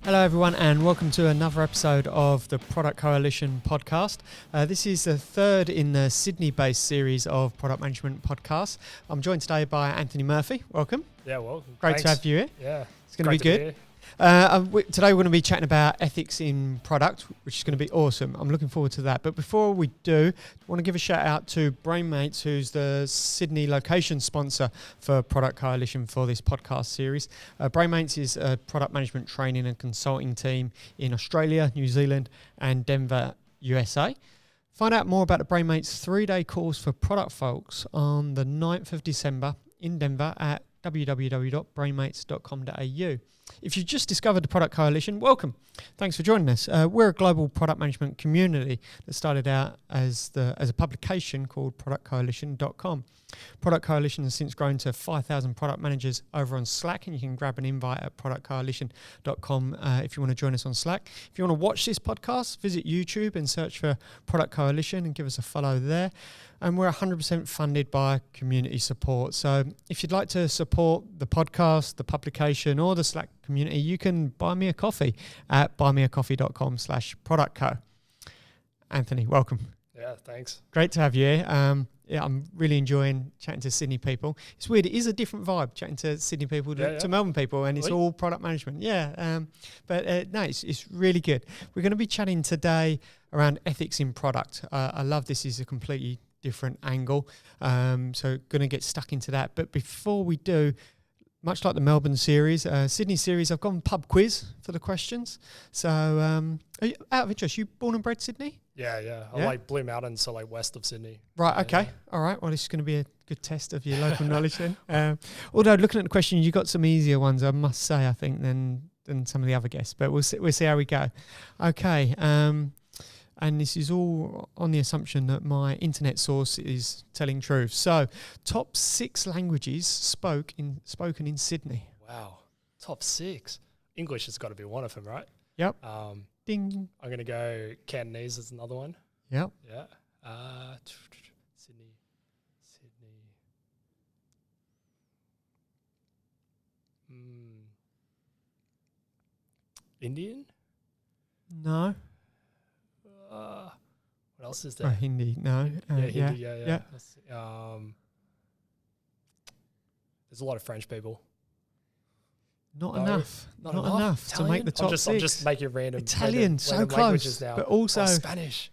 Hello everyone and welcome to another episode of the Product Coalition podcast. This is the third in the Sydney-based series of product management podcasts. I'm joined today by Anthony Murphy. Welcome. Yeah, welcome. Great to have you here. Yeah. It's going to be good. Today we're going to be chatting about ethics in product, which is going to be awesome. I'm looking forward to that. But before we do, I want to give a shout out to Brainmates, who's the Sydney location sponsor for Product Coalition for this podcast series. Brainmates is a product management training and consulting team in Australia, New Zealand and Denver, USA. Find out more about the Brainmates 3-day course for product folks on the 9th of December in Denver at www.brainmates.com.au. If you've just discovered the Product Coalition, welcome. Thanks for joining us. We're a global product management community that started out as a publication called productcoalition.com. Product Coalition has since grown to 5,000 product managers over on Slack, and you can grab an invite at productcoalition.com if you want to join us on Slack. If you want to watch this podcast, visit YouTube and search for Product Coalition and give us a follow there. And we're 100% funded by community support. So if you'd like to support the podcast, the publication, or the Slack community, you can buy me a coffee at buymeacoffee.com/productco. Anthony, welcome. Yeah, thanks. Great to have you here. I'm really enjoying chatting to Sydney people. It's weird. It is a different vibe chatting to Sydney people to Melbourne people, and it's all product management. Yeah. But it's really good. We're going to be chatting today around ethics in product. I love this is a completely different angle. So going to get stuck into that. But before we do, much like the Melbourne series, Sydney series, I've gone pub quiz for the questions. So are you, out of interest, you born and bred Sydney? Yeah. I like Blue Mountains, so like west of Sydney. Right, okay. All right. Well, this is going to be a good test of your local knowledge then. Although looking at the question, you got some easier ones, I must say, I think, than some of the other guests. But we'll see how we go. Okay. And this is all on the assumption that my internet source is telling truth. So, top 6 languages spoken in Sydney. Wow. Top 6. English has got to be one of them, right? Yep. Ding. I'm going to go Cantonese as another one. Yep. Yeah. Sydney. Indian? No. What else is there? Hindi. No. Hindi. Yeah. There's a lot of French people. Not enough to make the top 6. I'm just making random Italian, so close, now. but also Spanish.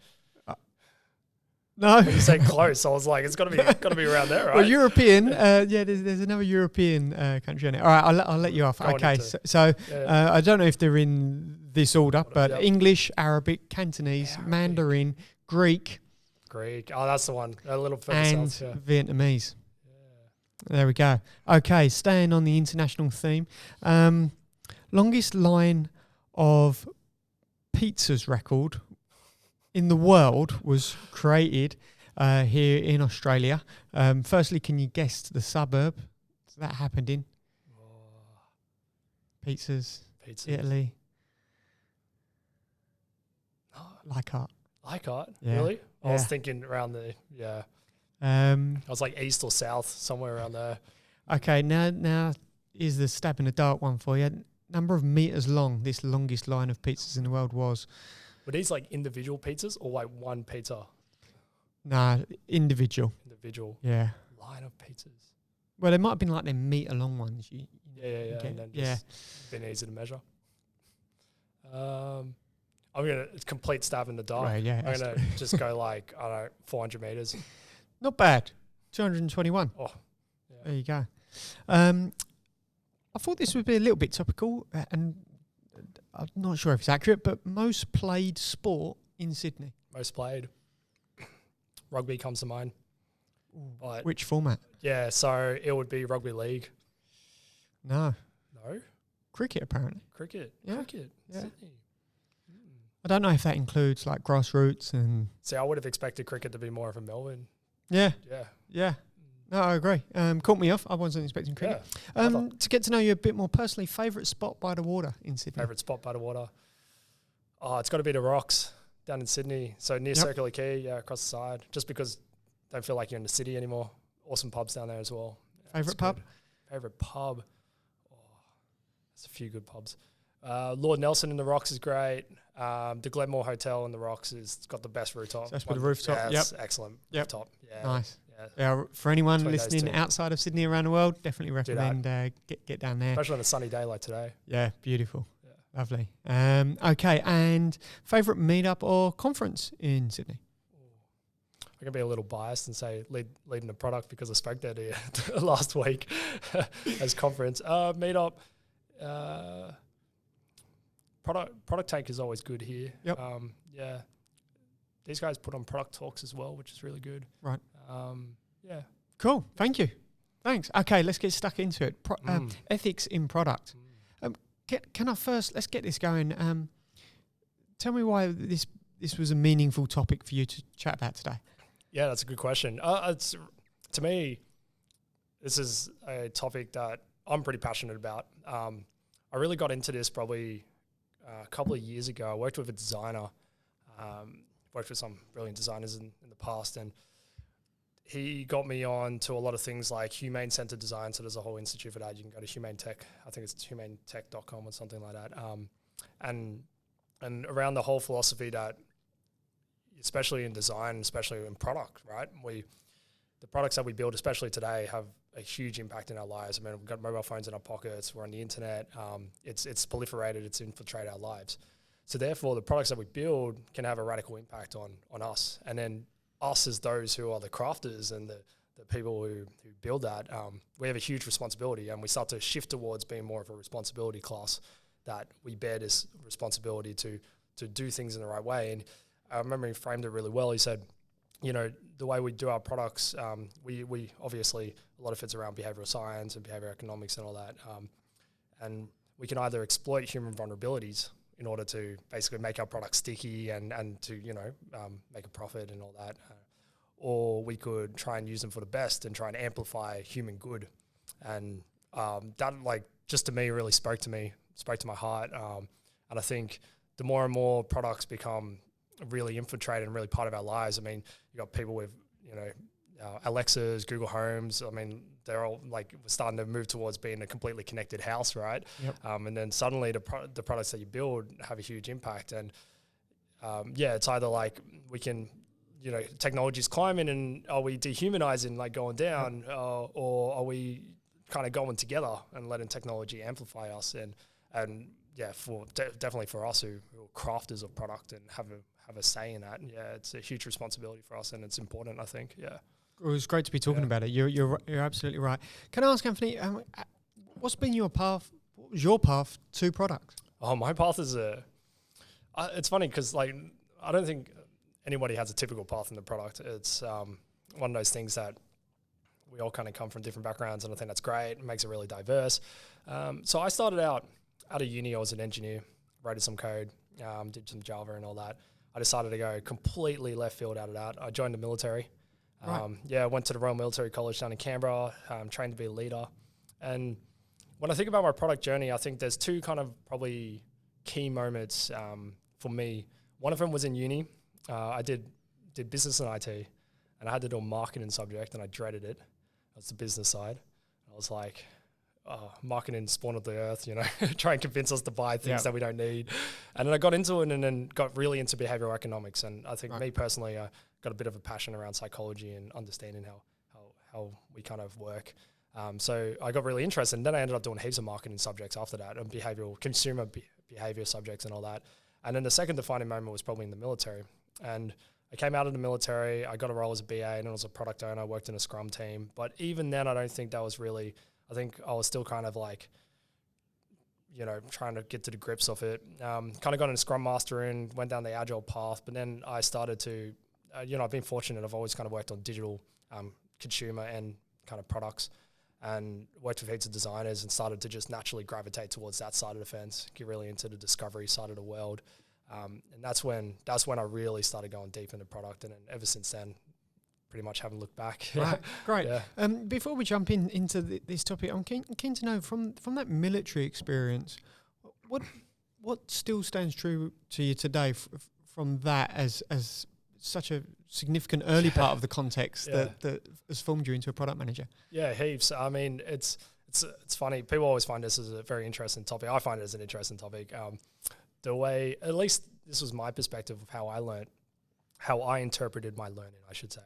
No, when you say close, I was like, it's got to be around there, right? Well, European. There's another European country in it. All right, I'll let you off. Okay, so I don't know if they're in this order, but English, Arabic, Cantonese, Mandarin, Greek. Oh, that's the one. A little further and south. Vietnamese. There we go. Okay, staying on the international theme. Longest line of pizzas record in the world was created here in Australia. Firstly, can you guess the suburb that happened in? Pizzas. Italy. Leichhardt. Yeah. Really? I was thinking around I was like east or south, somewhere around there. Okay, now is the stab in the dark one for you. Number of meters long this longest line of pizzas in the world was. Were these like individual pizzas or like one pizza? Nah, individual. Yeah. Line of pizzas. Well, they might have been like them meter long ones. And then just been easy to measure. I'm going to complete stab in the dark. Right, yeah. I'm going to just go like, 400 meters. Not bad. 221. Oh, yeah. There you go. I thought this would be a little bit topical, and I'm not sure if it's accurate, but most played sport in Sydney. Most played. Rugby comes to mind. But which format? Yeah, so it would be rugby league. No. No? Cricket, apparently. Cricket. Yeah. Cricket. Yeah. Sydney. I don't know if that includes like grassroots and... See, I would have expected cricket to be more of a Melbourne. Yeah. Yeah. Yeah. No, I agree. Caught me off. I wasn't expecting cricket. Yeah. To get to know you a bit more personally, favourite spot by the water in Sydney? Favourite spot by the water? Oh, it's got to be the Rocks down in Sydney. So near Circular Quay, across the side. Just because don't feel like you're in the city anymore. Awesome pubs down there as well. Favourite pub? Favourite pub? Oh, there's a few good pubs. Lord Nelson in the Rocks is great. The Glenmore Hotel in the Rocks it's got the best rooftop. So that's with the rooftop. Yeah, it's excellent rooftop. Yeah, nice. Yeah. Yeah, for anyone Between those listening two. outside of Sydney around the world, definitely recommend get down there. Especially on a sunny day like today. Yeah, beautiful. Yeah. Lovely. Okay, and favourite meetup or conference in Sydney? I'm going to be a little biased and say leading the product because I spoke there to you last week as conference. Meetup, product take is always good here. Yep. Yeah. These guys put on product talks as well, which is really good. Right. Yeah. Cool. Thank you. Thanks. Okay, let's get stuck into it. Ethics in product. Let's get this going. Tell me why this was a meaningful topic for you to chat about today. Yeah, that's a good question. To me, this is a topic that I'm pretty passionate about. I really got into this probably a couple of years ago. I worked with a designer, worked with some brilliant designers in the past, and he got me on to a lot of things like humane-centered design. So there's a whole institute for that. You can go to Humane Tech. I think it's humanetech.com or something like that. And around the whole philosophy that, especially in design, especially in product, right? The products that we build, especially today, have a huge impact in our lives. I mean, we've got mobile phones in our pockets. We're on the internet. It's proliferated. It's infiltrated our lives. So therefore, the products that we build can have a radical impact on us. And then us as those who are the crafters and the people who build that, we have a huge responsibility, and we start to shift towards being more of a responsibility class, that we bear this responsibility to do things in the right way. And I remember he framed it really well. He said, the way we do our products, we obviously, a lot of it's around behavioral science and behavioral economics and all that. And we can either exploit human vulnerabilities in order to basically make our product sticky and to, make a profit and all that. Or we could try and use them for the best and try and amplify human good. And that, just to me, really spoke to my heart. And I think the more and more products become really infiltrated and really part of our lives. I mean, you got people with, Alexas, Google Homes. I mean, they're all we're starting to move towards being a completely connected house, right? Yep. And then suddenly the products that you build have a huge impact. And it's either we can, technology's climbing and are we dehumanizing, going down, or are we kind of going together and letting technology amplify us? And yeah, definitely for us who are crafters of product and have a say in that. Yeah, it's a huge responsibility for us, and it's important, I think. Yeah. It was great to be talking about it. You're absolutely right. Can I ask, Anthony, what's been your path? What was your path to product? Oh, my path is it's funny because I don't think anybody has a typical path in the product. It's one of those things that we all kind of come from different backgrounds, and I think that's great. It makes it really diverse. So I started out of uni. I was an engineer, wrote some code, did some Java and all that. I decided to go completely left field out of that. I joined the military. Right. I went to the Royal Military College down in Canberra, trained to be a leader. And when I think about my product journey, I think there's two kind of probably key moments for me. One of them was in uni. I did business and IT, and I had to do a marketing subject, and I dreaded it. That's the business side. I was like, marketing spawn of the earth, try and convince us to buy things that we don't need. And then I got into it and then got really into behavioral economics. And I think me personally, I got a bit of a passion around psychology and understanding how we kind of work. So I got really interested, and then I ended up doing heaps of marketing subjects after that, and consumer behavior subjects and all that. And then the second defining moment was probably in the military. And I came out of the military, I got a role as a BA, and then I was a product owner. I worked in a Scrum team. But even then, I don't think that was really... I think I was still kind of trying to get to the grips of it. Kind of got into Scrum Mastering, went down the Agile path, but then I started to, I've been fortunate. I've always kind of worked on digital consumer and kind of products, and worked with heaps of designers, and started to just naturally gravitate towards that side of the fence, get really into the discovery side of the world. And that's when I really started going deep into product. And then ever since then, pretty much haven't looked back. Right, great. Yeah. Before we jump into this topic, I'm keen to know from that military experience, what still stands true to you today from that as such a significant early part of the context that has formed you into a product manager? Yeah, heaps. I mean, it's it's funny. People always find this as a very interesting topic. I find it as an interesting topic. The way, at least this was my perspective of how I learned, how I interpreted my learning, I should say.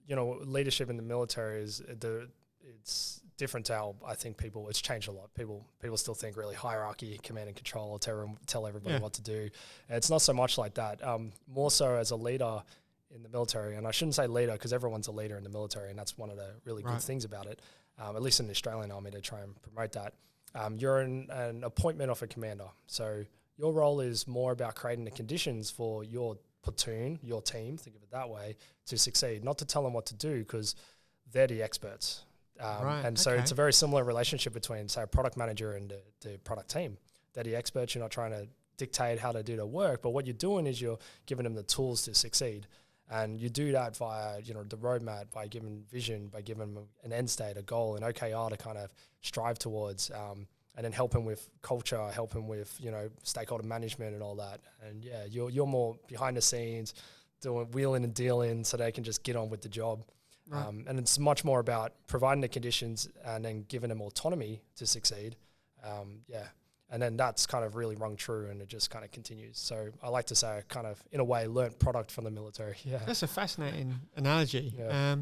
Leadership in the military it's different to how I think it's changed a lot. People still think really hierarchy, command and control, or tell everybody what to do. And it's not so much like that. More so as a leader in the military, and I shouldn't say leader because everyone's a leader in the military, and that's one of the really good things about it, at least in the Australian Army, to try and promote that. You're an appointment of a commander. So your role is more about creating the conditions for your platoon, your team, think of it that way, to succeed, not to tell them what to do because they're the experts. So it's a very similar relationship between, say, a product manager and the product team. They're the experts. You're not trying to dictate how to do the work, but what you're doing is you're giving them the tools to succeed. And you do that via, the roadmap, by giving vision, by giving them an end state, a goal, an OKR to kind of strive towards, and then help them with culture, help them with, stakeholder management and all that. And you're more behind the scenes, doing wheeling and dealing so they can just get on with the job. Right. And it's much more about providing the conditions and then giving them autonomy to succeed. And then that's kind of really rung true, and it just kind of continues. So I like to say I kind of, in a way, learnt product from the military. Yeah, that's a fascinating analogy. Yeah.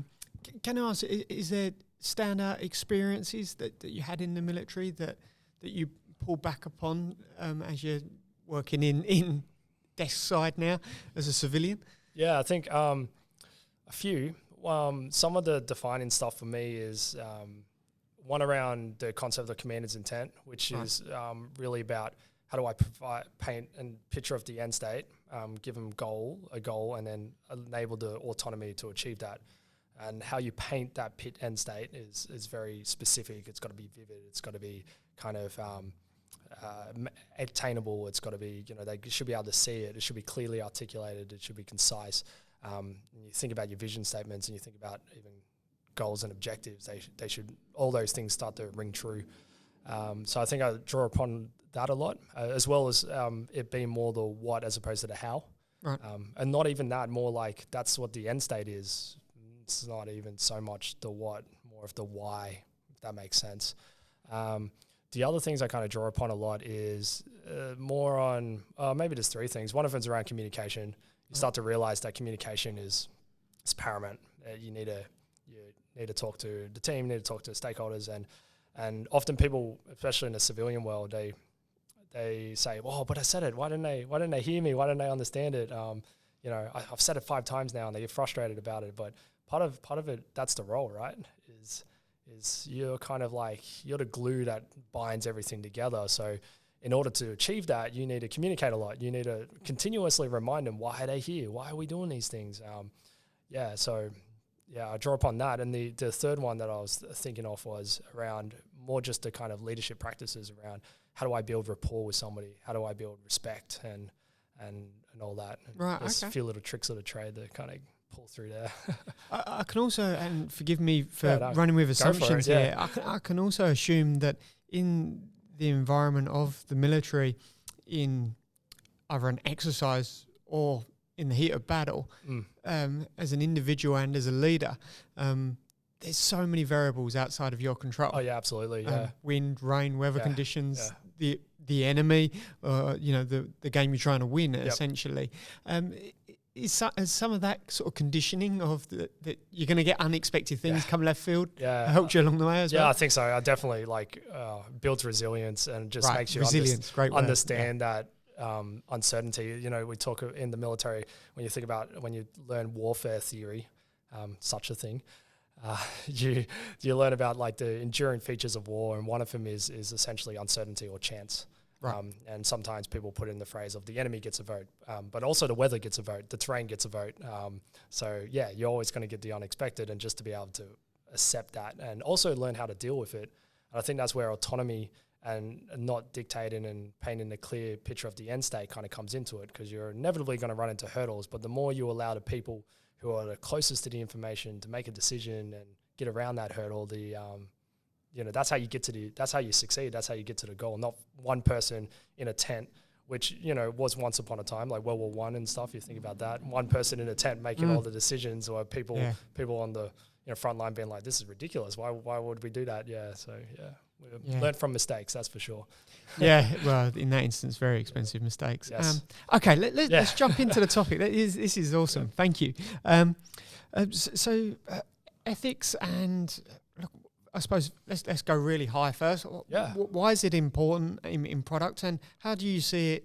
Can I ask, is there standout experiences that you had in the military that you pull back upon as you're working in desk side now as a civilian? Yeah, I think a few. Some of the defining stuff for me is one around the concept of commander's intent, which is really about how do I paint a picture of the end state, give them a goal, and then enable the autonomy to achieve that. And how you paint that end state is very specific. It's got to be vivid. It's got to be kind of attainable. It's got to be, they should be able to see it. It should be clearly articulated. It should be concise. You think about your vision statements, and you think about even goals and objectives. They should, all those things start to ring true. So I think I draw upon that a lot, as well as it being more the what as opposed to the how. Right. And not even that, more like that's what the end state is. It's not even so much the what, more of the why, if that makes sense. The other things I kind of draw upon a lot is more on, maybe there's three things. One of them is around communication. You start to realize that communication is paramount. You need to talk to the team, you need to talk to stakeholders, and often people, especially in the civilian world, they say, "Well, but I said it. Why didn't they hear me? Why didn't they understand it?" I've said it 5 times now, and they get frustrated about it. But part of it, that's the role, right? Is you're kind of like, you're the glue that binds everything together. So in order to achieve that, you need to communicate a lot. You need to continuously remind them, why are they here? Why are we doing these things? I draw upon that. And the third one that I was thinking of was around more just the kind of leadership practices around how do I build rapport with somebody? How do I build respect and all that? Right, There's okay. a few little tricks of the trade that kind of pull through there. I can also, and forgive me for running with assumptions here, I can also assume that in the environment of the military, in either an exercise or in the heat of battle, as an individual and as a leader, there's so many variables outside of your control. Oh yeah, absolutely. Yeah. Wind, rain, weather conditions, the enemy, the game you're trying to win, essentially. Is some of that sort of conditioning of that you're going to get unexpected things come left field helped you along the way as well? Yeah, I think so. I definitely builds resilience and just makes you understand that uncertainty. We talk in the military, when you learn warfare theory, such a thing, you learn about like the enduring features of war, and one of them is essentially uncertainty or chance. Right. And sometimes people put in the phrase of the enemy gets a vote, but also the weather gets a vote, the terrain gets a vote. You're always going to get the unexpected, and just to be able to accept that and also learn how to deal with it. And I think that's where autonomy and not dictating and painting a clear picture of the end state kind of comes into it, because you're inevitably going to run into hurdles. But the more you allow the people who are the closest to the information to make a decision and get around that hurdle, that's how you that's how you succeed. That's how you get to the goal. Not one person in a tent, which, was once upon a time, like World War I and stuff. You think about that. One person in a tent making all the decisions, or people on the, frontline being like, this is ridiculous. Why would we do that? Yeah. So we learn from mistakes. That's for sure. Yeah. Well, in that instance, very expensive mistakes. Yes. Okay. Let's jump into the topic. This is awesome. Thank you. Ethics and look, I suppose let's go really high first. Yeah. Why is it important in product, and how do you see it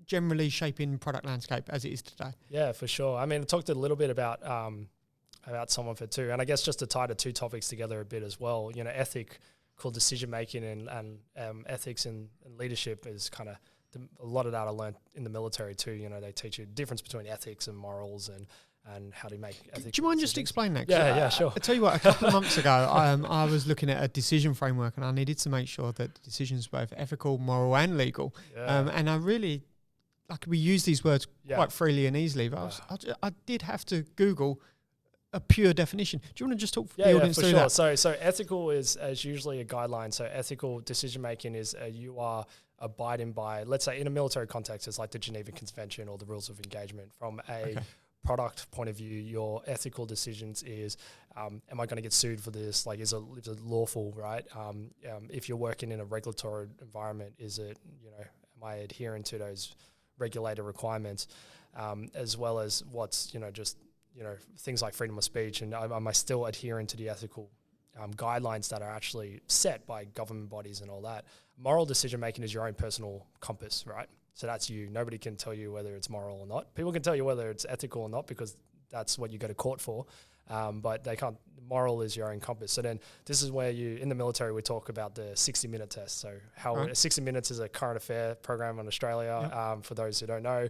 generally shaping product landscape as it is today? Yeah, for sure. I mean, I talked a little bit about some of it too, and I guess just to tie the two topics together a bit as well. Ethical decision making and ethics and leadership is kind of a lot of that I learned in the military too. They teach you the difference between ethics and morals and how to make ethical Do you mind decisions. just explain that? Yeah, sure. I tell you what, a couple of months ago, I was looking at a decision framework, and I needed to make sure that the decisions were both ethical, moral, and legal. Yeah. And I really, we use these words quite freely and easily, but I did have to Google a pure definition. Do you want to just talk for the audience for through sure. that? So ethical is usually a guideline. So ethical decision making is you are abiding by, let's say in a military context, it's like the Geneva Convention or the rules of engagement. From a product point of view, your ethical decisions is, am I going to get sued for this? Like, is it lawful, right? If you're working in a regulatory environment, is it, am I adhering to those regulator requirements, as well as what's, things like freedom of speech, and am I still adhering to the ethical guidelines that are actually set by government bodies and all that? Moral decision making is your own personal compass, right? So that's you. Nobody can tell you whether it's moral or not. People can tell you whether it's ethical or not because that's what you go to court for. But they can't. Moral is your own compass. So then this is where in the military, we talk about the 60-minute test. So 60 Minutes is a current affair program in Australia, for those who don't know.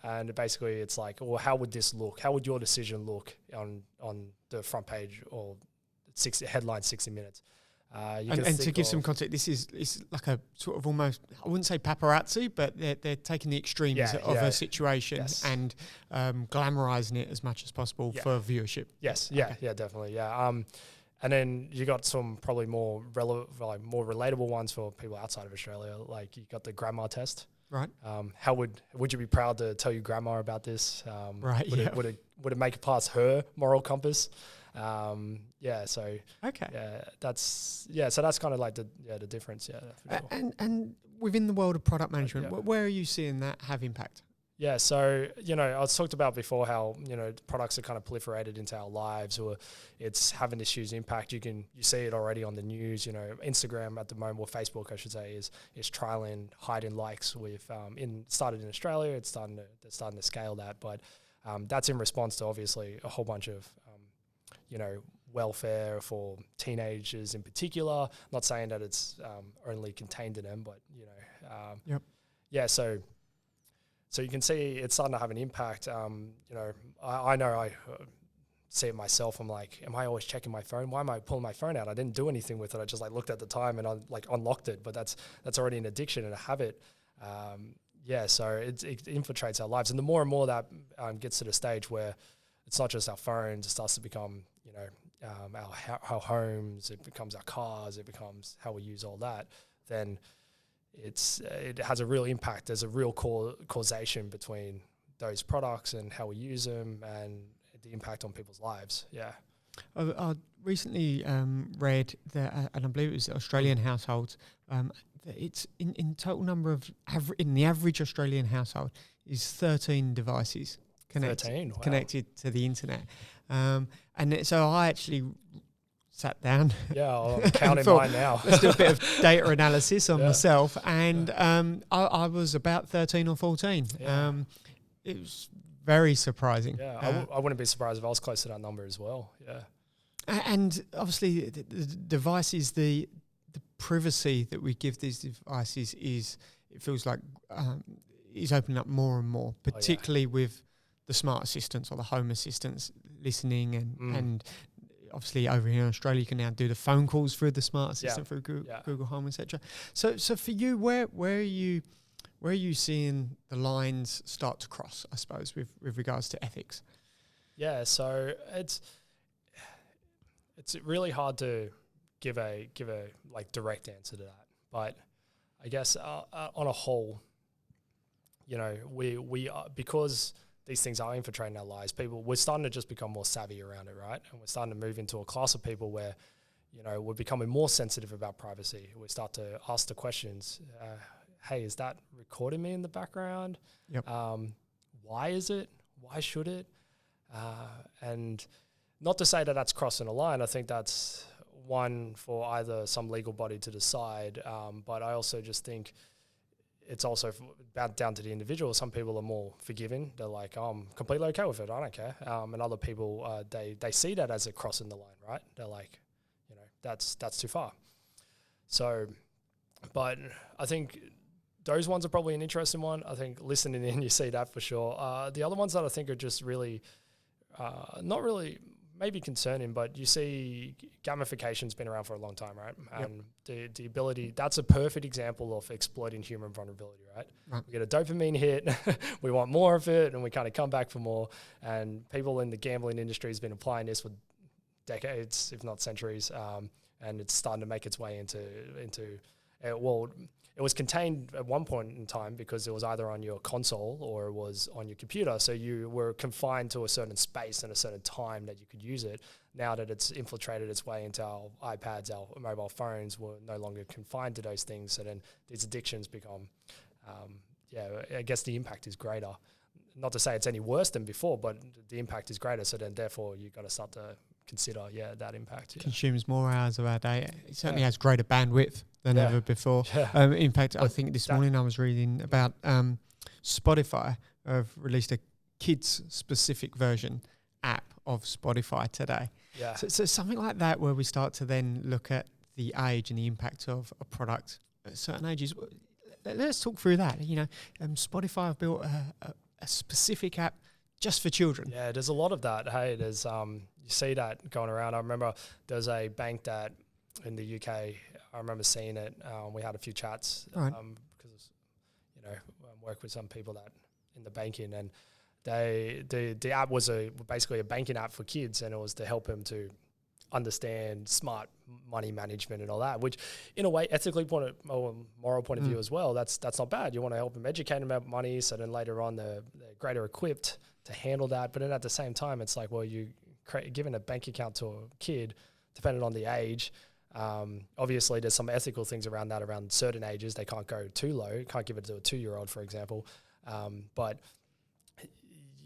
And basically it's like, well, how would this look? How would your decision look on the front page or headline 60 Minutes? And to give some context, it's like a sort of almost, I wouldn't say paparazzi, but they're taking the extremes of a situation and glamorizing it as much as possible for viewership. Yes, definitely, and then you got some probably more relevant, more relatable ones for people outside of Australia. Like you got the grandma test. Right. How would you be proud to tell your grandma about this? Right. Would it make it past her moral compass? So that's kind of like the difference. For sure. And within the world of product management, where are you seeing that have impact? Yeah, so I was talked about before how products are kind of proliferated into our lives, or it's having this huge impact. You see it already on the news. Instagram at the moment, or Facebook, I should say, is trialing hiding likes with started in Australia. They're starting to scale that, but that's in response to obviously a whole bunch of welfare for teenagers in particular. I'm not saying that it's only contained to them, but So you can see it's starting to have an impact. I know I see it myself. I'm like, am I always checking my phone? Why am I pulling my phone out? I didn't do anything with it. I just looked at the time and I unlocked it. But that's already an addiction and a habit. So it infiltrates our lives. And the more and more that gets to the stage where it's not just our phones, it starts to become, our homes, it becomes our cars, it becomes how we use all that, then it has a real impact. There's a real causation between those products and how we use them and the impact on people's lives. Yeah. I recently read that, and I believe it was Australian households, that it's in total number of, in the average Australian household is 13 devices connected to the internet. And so I actually sat down. Yeah, I'm counting mine now. Let's do a bit of data analysis on myself. And I was about 13 or 14. Yeah. It was very surprising. Yeah, I wouldn't be surprised if I was close to that number as well. Yeah. And obviously the devices, the privacy that we give these devices it feels like is opening up more and more, particularly with the smart assistants or the home assistants listening and obviously over here in Australia you can now do the phone calls through the smart assistant through Google Home, etc. So for you, where are you seeing the lines start to cross, I suppose, with regards to ethics? Yeah, so it's really hard to give a direct answer to that, but I guess on a whole, we are, because these things are infiltrating our lives. We're starting to just become more savvy around it, right? And we're starting to move into a class of people where, we're becoming more sensitive about privacy. We start to ask the questions, hey, is that recording me in the background? Yep. Why is it? Why should it? And not to say that that's crossing a line. I think that's one for either some legal body to decide. But I also just think it's also down to the individual. Some people are more forgiving. They're like, oh, I'm completely okay with it. I don't care. And other people, they see that as a crossing the line, right? They're like, that's too far. So, but I think those ones are probably an interesting one. I think listening in, you see that for sure. The other ones that I think are just really, not really maybe concerning, but you see gamification's been around for a long time, right? And the ability, that's a perfect example of exploiting human vulnerability, right? We get a dopamine hit, we want more of it, and we kind of come back for more. And people in the gambling industry has been applying this for decades, if not centuries, and it's starting to make its way into it was contained at one point in time because it was either on your console or it was on your computer. So you were confined to a certain space and a certain time that you could use it. Now that it's infiltrated its way into our iPads, our mobile phones, we're no longer confined to those things. So then these addictions become, I guess the impact is greater. Not to say it's any worse than before, but the impact is greater. So then therefore you've got to start to consider, that impact. Consumes more hours of our day. It certainly has greater bandwidth than ever before. In fact, I think this morning I was reading about Spotify have released a kids-specific version app of Spotify today. So something like that where we start to then look at the age and the impact of a product at certain ages. Let's talk through that. Spotify have built a specific app just for children. Yeah, there's a lot of that. Hey, there's you see that going around. I remember there's a bank that in the UK, I remember seeing it. We had a few chats because I work with some people that in the banking, and the app was basically a banking app for kids, and it was to help them to understand smart money management and all that, which in a way ethically moral point of view as well, that's not bad. You want to help them educate them about money, so then later on they're greater equipped to handle that. But then at the same time, it's like, well, you giving a bank account to a kid, depending on the age. Obviously, there's some ethical things around that. Around certain ages, they can't go too low. You can't give it to a 2-year-old, for example. But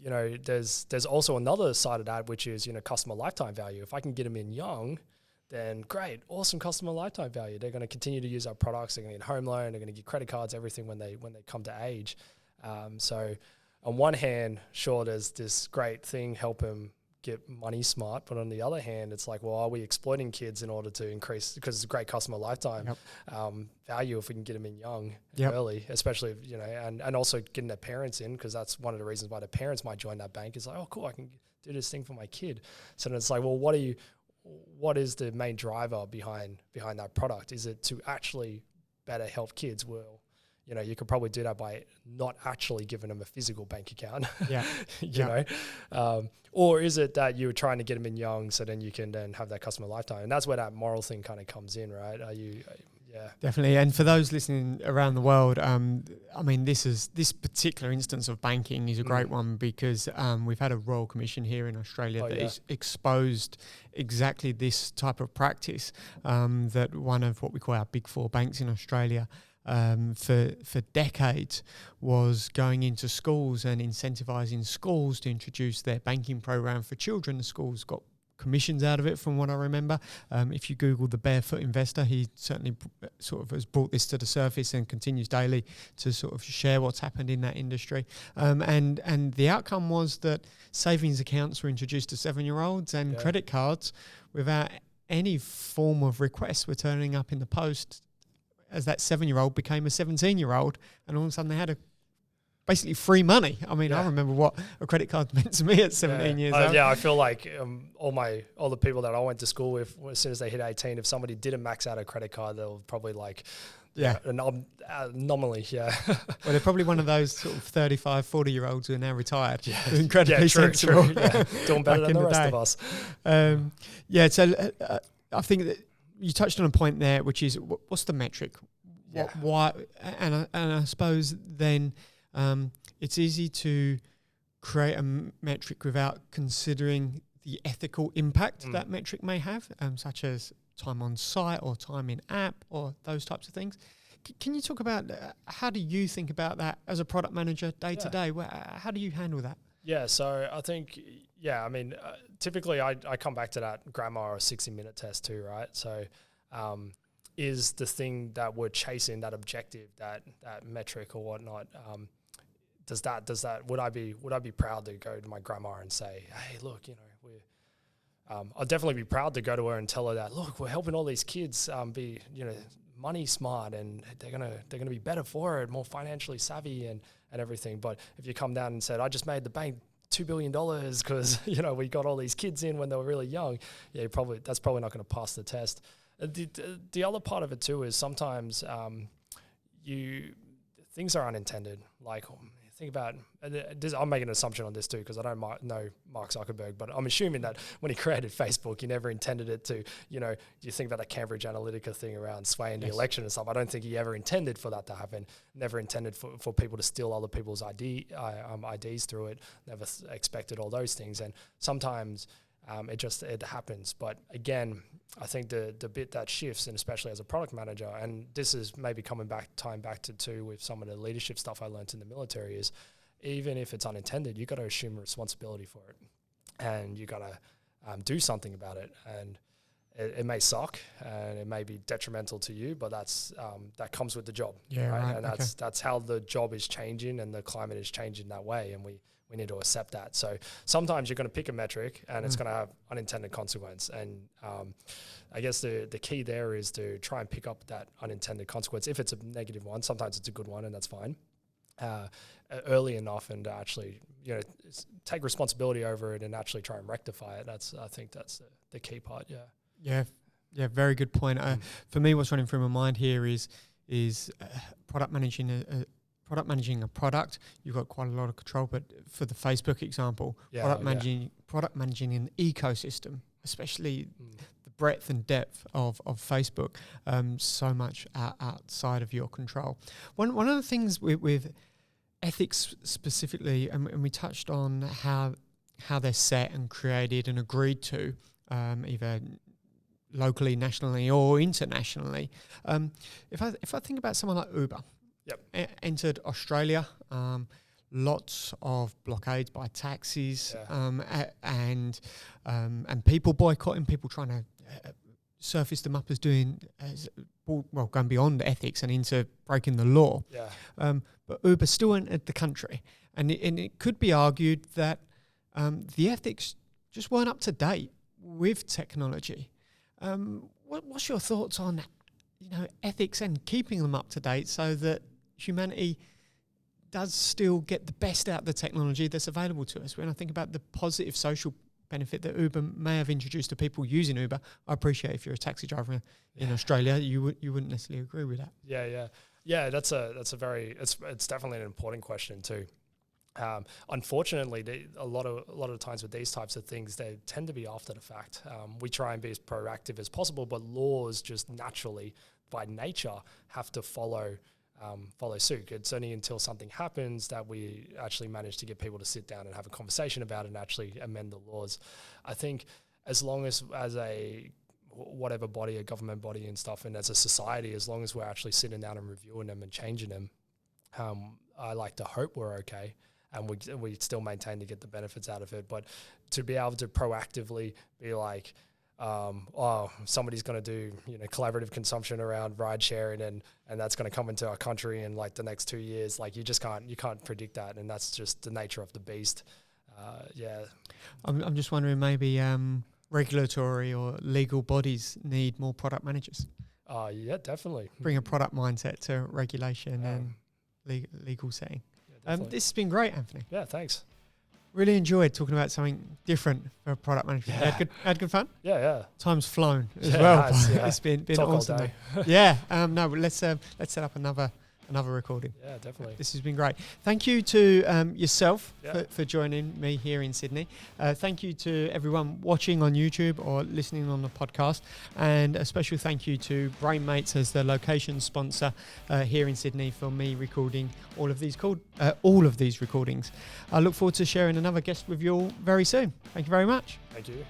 there's also another side of that, which is customer lifetime value. If I can get them in young, then great, awesome customer lifetime value. They're going to continue to use our products. They're going to get home loan. They're going to get credit cards, everything when they come to age. So on one hand, sure, there's this great thing, help them get money smart, but on the other hand, it's like, well, are we exploiting kids in order to increase, because it's a great customer lifetime value if we can get them in young and early, especially and also getting their parents in, because that's one of the reasons why the parents might join that bank. Is like, oh cool, I can do this thing for my kid. So then it's like, well, what is the main driver behind that product? Is it to actually better help kids? Well, you could probably do that by not actually giving them a physical bank account, or is it that you're trying to get them in young so then you can then have that customer lifetime? And that's where that moral thing kind of comes in, right? Definitely. And for those listening around the world, this particular instance of banking is a great one, because we've had a Royal Commission here in Australia that is exposed exactly this type of practice, that one of what we call our big four banks in Australia for decades was going into schools and incentivizing schools to introduce their banking program for children. The schools got commissions out of it, from what I remember. If you Google the Barefoot Investor, he certainly sort of has brought this to the surface and continues daily to sort of share what's happened in that industry. And the outcome was that savings accounts were introduced to 7-year-olds, and credit cards without any form of request were turning up in the post as that 7-year-old became a 17-year-old, and all of a sudden they had basically free money. I remember what a credit card meant to me at 17 years old. I feel like all the people that I went to school with, as soon as they hit 18, if somebody didn't max out a credit card, they were probably like an anomaly. Well, they're probably one of those sort of 35, 40-year-olds who are now retired. Incredibly sensible. True. Doing better than the rest of us. So I think that you touched on a point there, which is what's the metric? Why? And I suppose then it's easy to create a metric without considering the ethical impact that metric may have, such as time on site or time in app or those types of things. Can you talk about how do you think about that as a product manager day to day? How do you handle that? Yeah, so I think, typically I come back to that grammar or 60-minute test too, right? So is the thing that we're chasing, that objective, that metric or whatnot, would I be proud to go to my grandma and say, hey, look, I'll definitely be proud to go to her and tell her that, look, we're helping all these kids be, money smart, and they're gonna be better for it, more financially savvy and everything. But if you come down and said, I just made the bank $2 billion because we got all these kids in when they were really young, that's probably not going to pass the test. The other part of it too is sometimes things are unintended. Like, think about this, I'm making an assumption on this too because I don't know Mark Zuckerberg, but I'm assuming that when he created Facebook, he never intended it to, you think about that Cambridge Analytica thing around swaying the election and stuff. I don't think he ever intended for that to happen. Never intended for people to steal other people's IDs through it. Never expected all those things. And sometimes it happens. But again, I think the bit that shifts, and especially as a product manager, and this is maybe tying back to with some of the leadership stuff I learned in the military, is even if it's unintended, you got to assume responsibility for it, and you got to do something about it. And it may suck and it may be detrimental to you, but that comes with the job. Yeah, right. And that's how the job is changing and the climate is changing that way, and we need to accept that. So sometimes you're going to pick a metric and it's going to have unintended consequence. And I guess the key there is to try and pick up that unintended consequence. If it's a negative one, sometimes it's a good one, and that's fine. Early enough, and actually, take responsibility over it and actually try and rectify it. I think that's the key part. Yeah. Yeah. Very good point. For me, what's running through my mind here is product managing a product. You've got quite a lot of control, but for the Facebook example, product managing an ecosystem, especially the breadth and depth of Facebook, so much outside of your control. One of the things with ethics specifically, and we touched on how they're set and created and agreed to, either locally, nationally, or internationally. If I think about someone like Uber, entered Australia, lots of blockades by taxis, and people boycotting, people trying to surface them up as going beyond ethics and into breaking the law. But Uber still entered the country, and it could be argued that the ethics just weren't up to date with technology. What's your thoughts on ethics and keeping them up to date so that humanity does still get the best out of the technology that's available to us? When I think about the positive social benefit that Uber may have introduced to people using Uber, I appreciate if you're a taxi driver in Australia, you wouldn't necessarily agree with that. Yeah. That's it's definitely an important question too. Unfortunately, a lot of times with these types of things, they tend to be after the fact. We try and be as proactive as possible, but laws just naturally, by nature, have to follow suit. It's only until something happens that we actually manage to get people to sit down and have a conversation about it and actually amend the laws. I think as long as a whatever body, a government body and stuff, and as a society, as long as we're actually sitting down and reviewing them and changing them, I like to hope we're okay. And we still maintain to get the benefits out of it. But to be able to proactively be like, somebody's going to do collaborative consumption around ride sharing and that's going to come into our country in like the next 2 years, like you can't predict that, and that's just the nature of the beast. I'm just wondering, maybe regulatory or legal bodies need more product managers. Yeah, definitely. Bring a product mindset to regulation and legal setting. This has been great, Anthony. Yeah, thanks. Really enjoyed talking about something different for product management. Yeah. Had good fun? Yeah. Time's flown as well. Yeah. It's been Talk awesome. all day. Yeah. No, but let's set up another another recording. Yeah, definitely. This has been great. Thank you to yourself Yeah. for joining me here in Sydney. Thank you to everyone watching on YouTube or listening on the podcast. And a special thank you to BrainMates as the location sponsor here in Sydney for me recording all of these recordings. I look forward to sharing another guest with you all very soon. Thank you very much. Thank you.